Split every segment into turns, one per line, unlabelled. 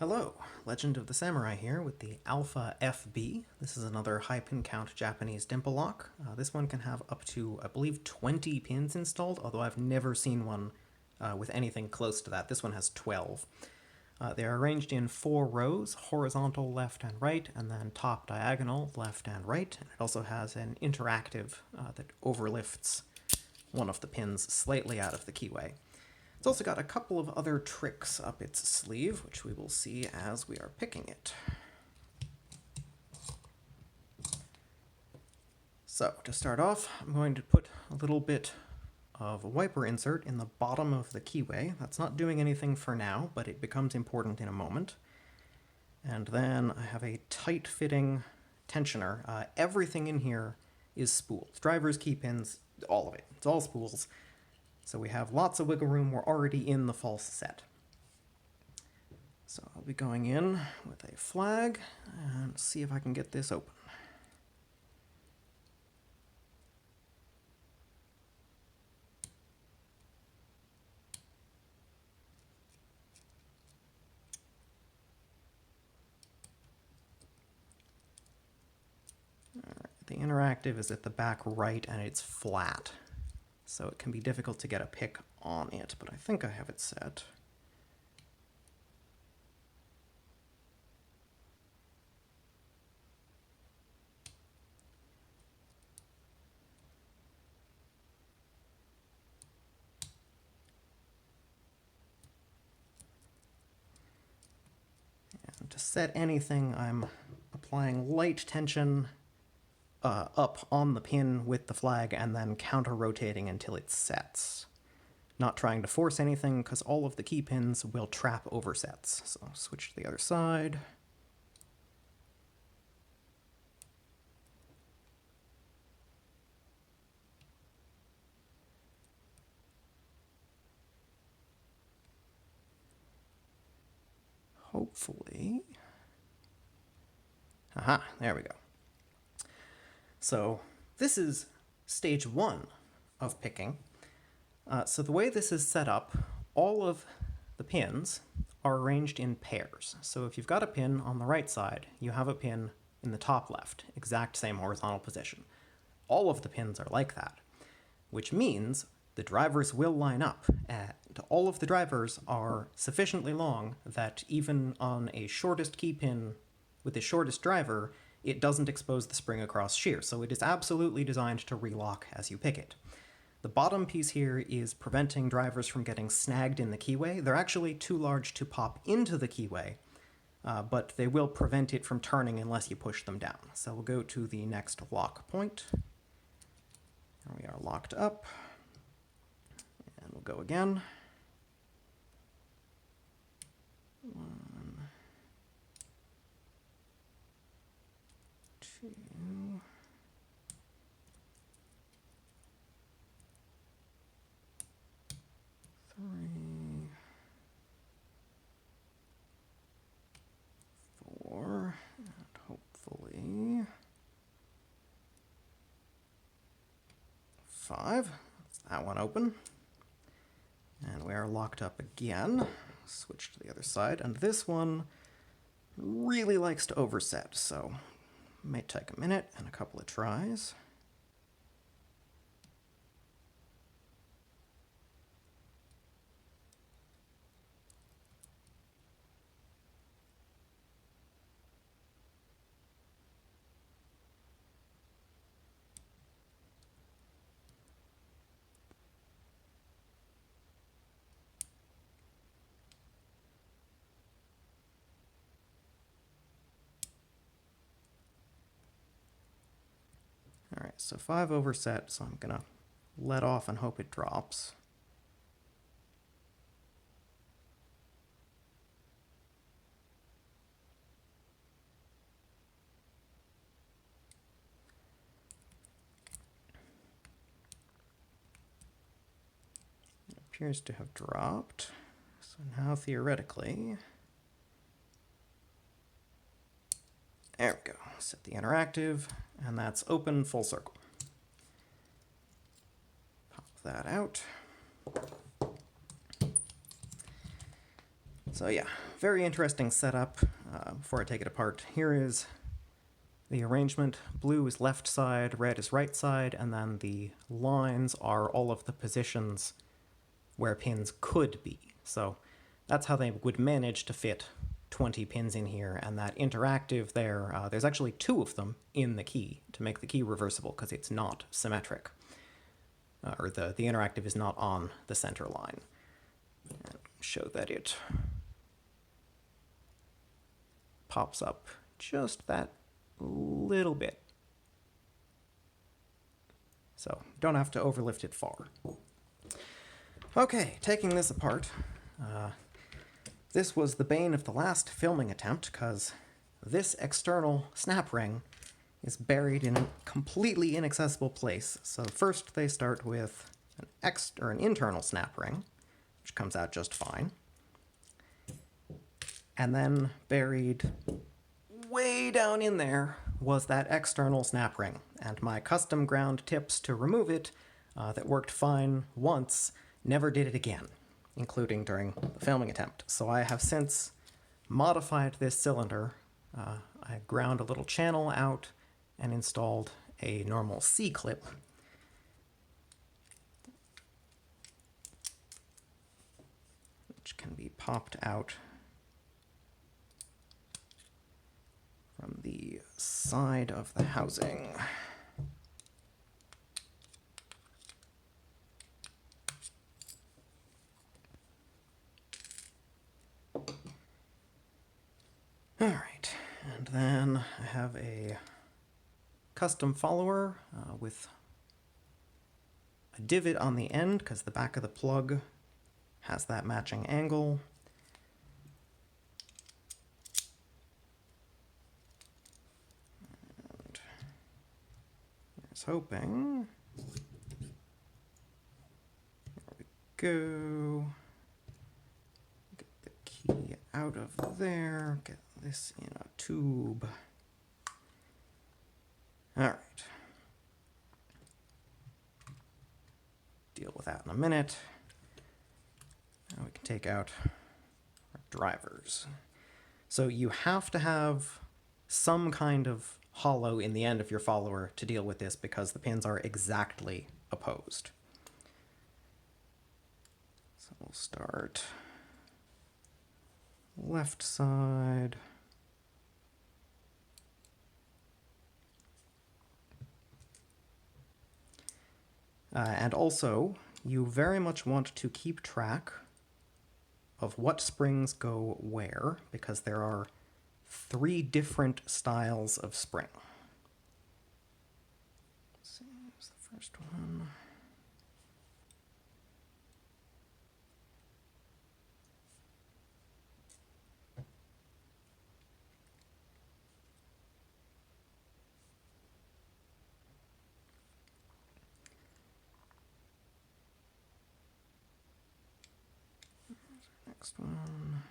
Hello, Legend of the Samurai here with the Alpha FB. This is another high pin count Japanese dimple lock. This one can have up to, I believe, 20 pins installed, although I've never seen one with anything close to that. This one has 12. They are arranged in 4 rows, horizontal left and right, and then top diagonal left and right. And it also has an interactive that overlifts one of the pins slightly out of the keyway. It's also got a couple of other tricks up its sleeve, which we will see as we are picking it. So, to start off, I'm going to put a little bit of a wiper insert in the bottom of the keyway. That's not doing anything for now, but it becomes important in a moment. And then I have a tight-fitting tensioner. Everything in here is spools. Drivers, key pins, all of it. It's all spools. So we have lots of wiggle room. We're already in the false set. So I'll be going in with a flag and see if I can get this open. The interactive is at the back right and it's flat, so it can be difficult to get a pick on it, but I think I have it set. And to set anything, I'm applying light tension up on the pin with the flag and then counter-rotating until it sets. Not trying to force anything because all of the key pins will trap oversets. So I'll switch to the other side. Hopefully. Aha, there we go. So this is stage 1 of picking. So the way this is set up, all of the pins are arranged in pairs. So if you've got a pin on the right side, you have a pin in the top left, exact same horizontal position. All of the pins are like that, which means the drivers will line up, and all of the drivers are sufficiently long that even on a shortest key pin with the shortest driver, it doesn't expose the spring across shear, so it is absolutely designed to relock as you pick it. The bottom piece here is preventing drivers from getting snagged in the keyway. They're actually too large to pop into the keyway, but they will prevent it from turning unless you push them down. So we'll go to the next lock point. Here we are locked up, and we'll go again. 1, 2, 3, 4, and hopefully 5. That's that one open. And we are locked up again. Switch to the other side, and this one really likes to overset, so it may take a minute and a couple of tries. Alright, so 5 overset, so I'm gonna let off and hope it drops. It appears to have dropped, so now theoretically, there we go, set the interactive, and that's open full circle. Pop that out. So yeah, very interesting setup. Before I take it apart, here is the arrangement. Blue is left side, red is right side, and then the lines are all of the positions where pins could be. So that's how they would manage to fit 20 pins in here, and that interactive there, there's actually 2 of them in the key to make the key reversible because it's not symmetric. Or the interactive is not on the center line. And show that it pops up just that little bit. So don't have to overlift it far. Okay, taking this apart. This was the bane of the last filming attempt, because this external snap ring is buried in a completely inaccessible place. So first they start with an internal snap ring, which comes out just fine. And then buried way down in there was that external snap ring, and my custom ground tips to remove it that worked fine once never did it again, including during the filming attempt. So I have since modified this cylinder. I ground a little channel out and installed a normal C-clip. Which can be popped out from the side of the housing. All right, and then I have a custom follower with a divot on the end because the back of the plug has that matching angle. And here's hoping. There we go. Get the key out of there. Get this in a tube. All right. Deal with that in a minute. Now we can take out our drivers. So you have to have some kind of hollow in the end of your follower to deal with this because the pins are exactly opposed. So we'll start left side. And also, you very much want to keep track of what springs go where, because there are 3 different styles of spring. Let's see, here's the first one. Next one.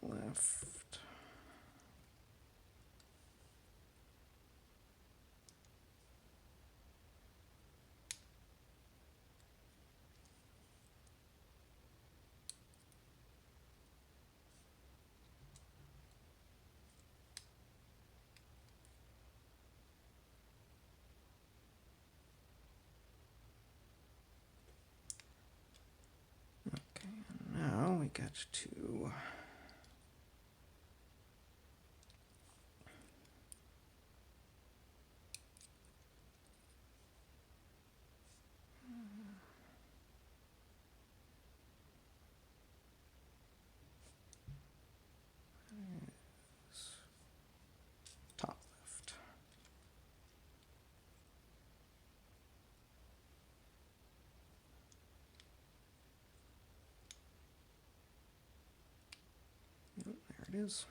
Left. Okay, and now we get to top left. it is.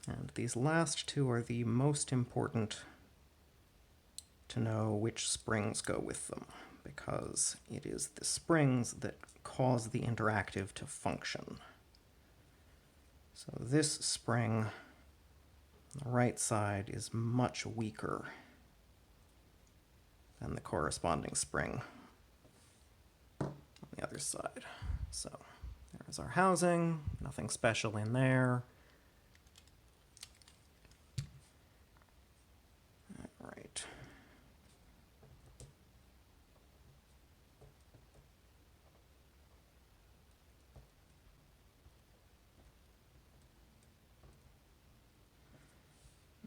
And these last two are the most important to know which springs go with them, because it is the springs that cause the interactive to function. So this spring on the right side is much weaker than the corresponding spring on the other side. So there's our housing, nothing special in there. All right.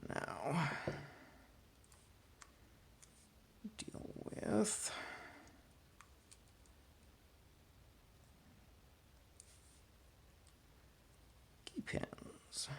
Now, deal with key pins.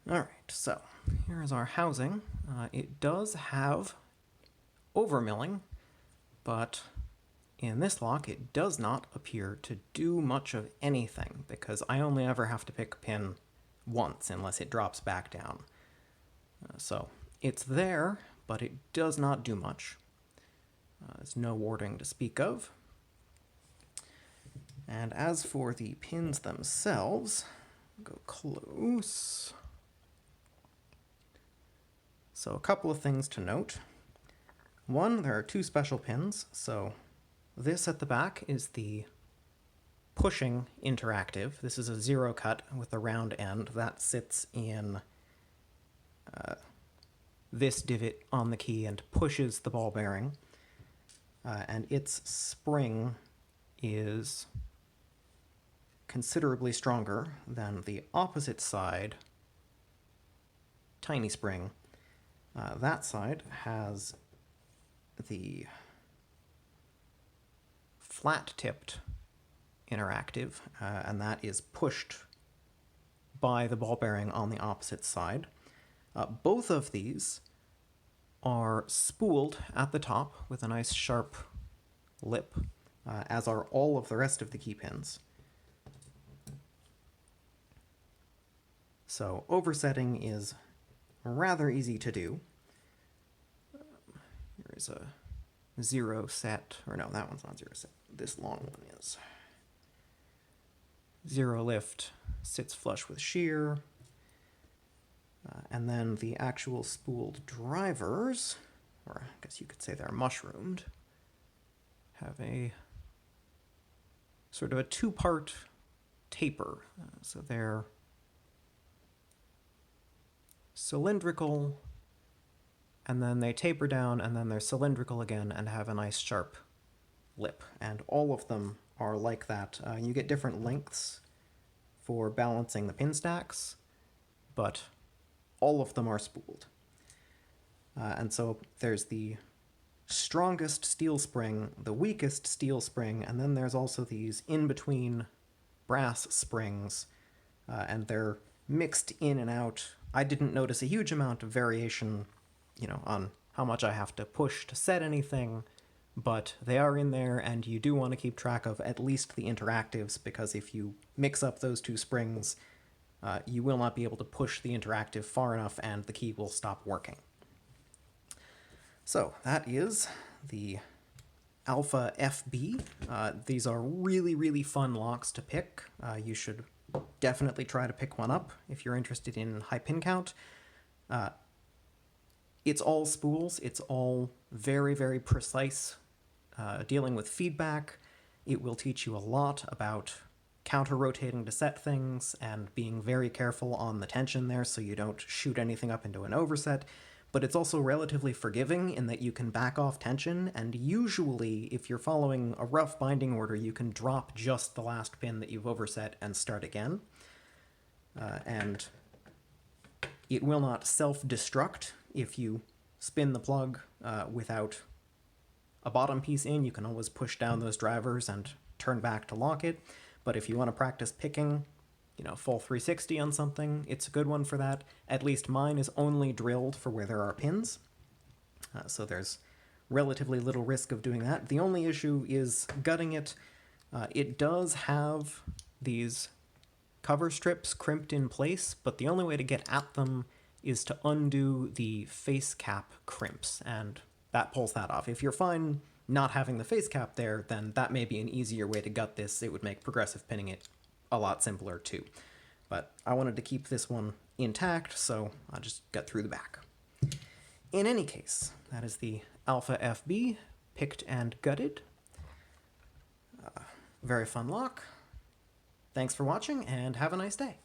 All right, so here's our housing. It does have overmilling, but in this lock it does not appear to do much of anything, because I only ever have to pick a pin once unless it drops back down. So it's there, but it does not do much. There's no warding to speak of. And as for the pins themselves, go close. So a couple of things to note. One, there are two special pins. So this at the back is the pushing interactive. This is a zero cut with a round end that sits in this divot on the key and pushes the ball bearing. And its spring is considerably stronger than the opposite side tiny spring, That side has the flat-tipped interactive, and that is pushed by the ball bearing on the opposite side. Both of these are spooled at the top with a nice sharp lip, as are all of the rest of the key pins. So oversetting is rather easy to do. Here is a 0 set, or no, that one's not 0 set. This long one is. 0 lift sits flush with shear. And then the actual spooled drivers, or I guess you could say they're mushroomed, have a sort of a two-part taper. So they're cylindrical, and then they taper down, and then they're cylindrical again and have a nice sharp lip. And all of them are like that. You get different lengths for balancing the pin stacks, but all of them are spooled. And so there's the strongest steel spring, the weakest steel spring, and then there's also these in-between brass springs, and they're mixed in and out. I didn't notice a huge amount of variation, on how much I have to push to set anything, but they are in there, and you do want to keep track of at least the interactives, because if you mix up those two springs, you will not be able to push the interactive far enough and the key will stop working. So that is the Alpha FB. These are really, really fun locks to pick. You should definitely try to pick one up if you're interested in high pin count. It's all spools. It's all very, very precise, dealing with feedback. It will teach you a lot about counter-rotating to set things and being very careful on the tension there so you don't shoot anything up into an overset. But it's also relatively forgiving in that you can back off tension, and usually, if you're following a rough binding order, you can drop just the last pin that you've overset and start again. And it will not self-destruct if you spin the plug without a bottom piece in. You can always push down those drivers and turn back to lock it. But if you want to practice picking, full 360 on something, it's a good one for that. At least mine is only drilled for where there are pins. So there's relatively little risk of doing that. The only issue is gutting it. It does have these cover strips crimped in place, but the only way to get at them is to undo the face cap crimps, and that pulls that off. If you're fine not having the face cap there, then that may be an easier way to gut this. It would make progressive pinning it a lot simpler too. But I wanted to keep this one intact, so I'll just gut through the back. In any case, that is the Alpha FB, picked and gutted. Very fun lock. Thanks for watching, and have a nice day.